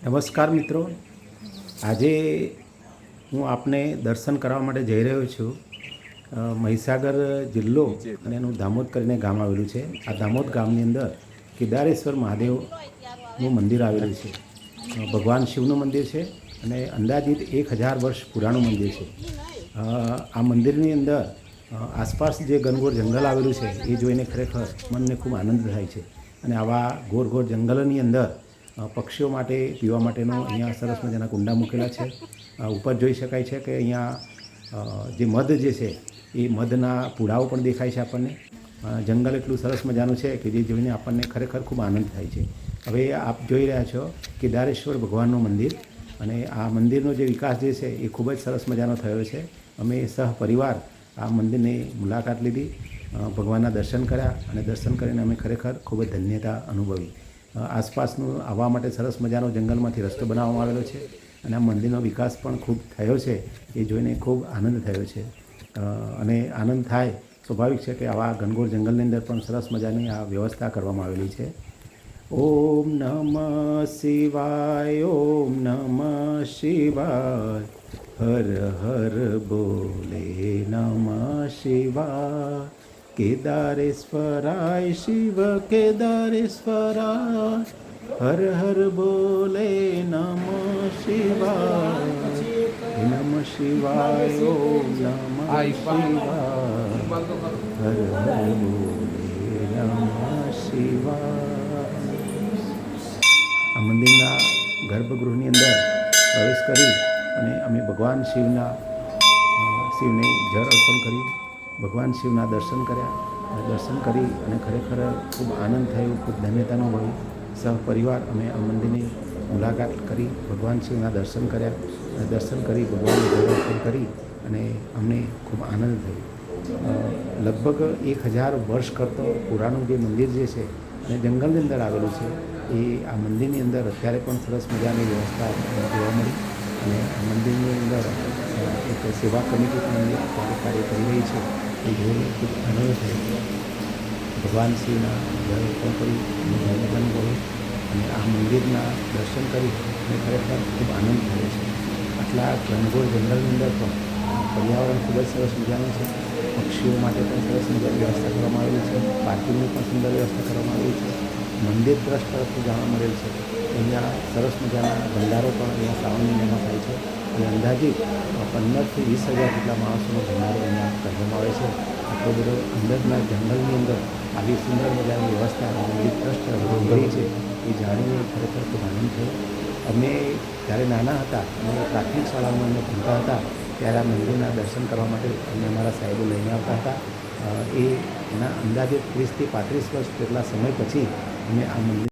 નમસ્કાર મિત્રો, આજે હું આપને દર્શન કરવા માટે જઈ રહ્યો છું. મહીસાગર જિલ્લો અને એનું દામોદ કરીને ગામ આવેલું છે. આ દામોદ ગામની અંદર કેદારેશ્વર મહાદેવનું મંદિર આવેલું છે. ભગવાન શિવનું મંદિર છે અને અંદાજિત 1000 વર્ષ પુરાણું મંદિર છે. આ મંદિરની અંદર આસપાસ જે ઘનઘોર જંગલ આવેલું છે એ જોઈને ખરેખર મનને ખૂબ આનંદ થાય છે. અને આવા ઘોર જંગલોની અંદર પક્ષીઓ માટે પીવા માટેનો અહીંયા સરસ મજાના કુંડા મૂકેલા છે. ઉપર જોઈ શકાય છે કે અહીંયા જે મધ જે છે એ મધના પૂડાઓ પણ દેખાય છે આપણને. જંગલ એટલું સરસ મજાનું છે કે જે જોઈને આપણને ખરેખર ખૂબ આનંદ થાય છે. હવે આપ જોઈ રહ્યા છો કેદારેશ્વર ભગવાનનું મંદિર, અને આ મંદિરનો જે વિકાસ જે છે એ ખૂબ જ સરસ મજાનો થયો છે. અમે સહપરિવાર આ મંદિરની મુલાકાત લીધી, ભગવાનના દર્શન કર્યા, અને દર્શન કરીને અમે ખરેખર ખૂબ જ ધન્યતા અનુભવી. આસપાસનું આવવા માટે સરસ મજાનો જંગલમાંથી રસ્તો બનાવવામાં આવેલો છે, અને આ મંદિરનો વિકાસ પણ ખૂબ થયો છે. એ જોઈને ખૂબ આનંદ થયો છે. અને આનંદ થાય સ્વાભાવિક છે કે આવા ઘનઘોર જંગલની અંદર પણ સરસ મજાની આ વ્યવસ્થા કરવામાં આવેલી છે. ઓમ નમઃ શિવાય, ઓમ નમઃ શિવાય, હર હર બોલે નમઃ શિવાય. કેદારેશ્વરાય શિવ કેદારેશ્વરાય, હર હર બોલે નમઃ શિવાય. નમઃ શિવાય, ઓમ નમઃ શિવાય, હર હર બોલે નમઃ શિવાય. આ મંદિરના ગર્ભગૃહની અંદર પ્રવેશ કરી અને અમે ભગવાન શિવને જળ અર્પણ કર્યું, ભગવાન શિવના દર્શન કર્યા. અને દર્શન કરી અને ખરેખર ખૂબ આનંદ થયો, ખૂબ ધન્યતા અનુભવી. સહપરિવાર અમે આ મંદિરની મુલાકાત કરી, ભગવાન શિવના દર્શન કર્યા, અને દર્શન કરી ભગવાનને જળ અર્પણ કરી અને અમને ખૂબ આનંદ થયો. લગભગ 1000 વર્ષ કરતો પુરાણું જે મંદિર જે છે અને જંગલની અંદર આવેલું છે, એ આ મંદિરની અંદર અત્યારે પણ સરસ મજાની વ્યવસ્થા જોવા મળી. અને આ મંદિરની અંદર એક સેવા કમિટી પણ અત્યારે કાર્ય કરી રહી છે. એ જોઈને ખૂબ આનંદ થયો. ભગવાન શિવના જળ અર્પણ કરી અને ધન્યતા અનુભવી, અને આ મંદિરના દર્શન કરી અને ખરેખર ખૂબ આનંદ થયો છે. આટલા ઘનઘોર જંગલની અંદર પણ પર્યાવરણ ખૂબ જ સરસ મજાનું છે. પક્ષીઓ માટે પણ સરસ મજાની વ્યવસ્થા કરવામાં આવેલી છે. પાર્કિંગની પણ સુંદર વ્યવસ્થા કરવામાં આવેલી છે. મંદિર ટ્રસ્ટ તરફથી જાણવા મળેલ છે અહીંયા સરસ મજાના ભંડારો પણ અહીંયા શ્રાવણ મહિનામાં થાય છે. અને અંદાજિત 15થી 20,000 જેટલા માણસોનો ભંડારો અહીંયા કરવામાં આવે છે. આટલો બધો અંદરના જંગલની અંદર આવી સુંદર મજાની વ્યવસ્થા મંદિર ટ્રસ્ટ કરી છે એ જાણીને ખરેખર ખૂબ આનંદ થયો. અમે જ્યારે નાના હતા અને પ્રાથમિક શાળામાં અમે ભણતા હતા ત્યારે આ મંદિરના દર્શન કરવા માટે અમને અમારા સાહેબો લઈને આવતા હતા. એના અંદાજે 30થી 35 વર્ષ જેટલા સમય પછી અમે આ મંદિર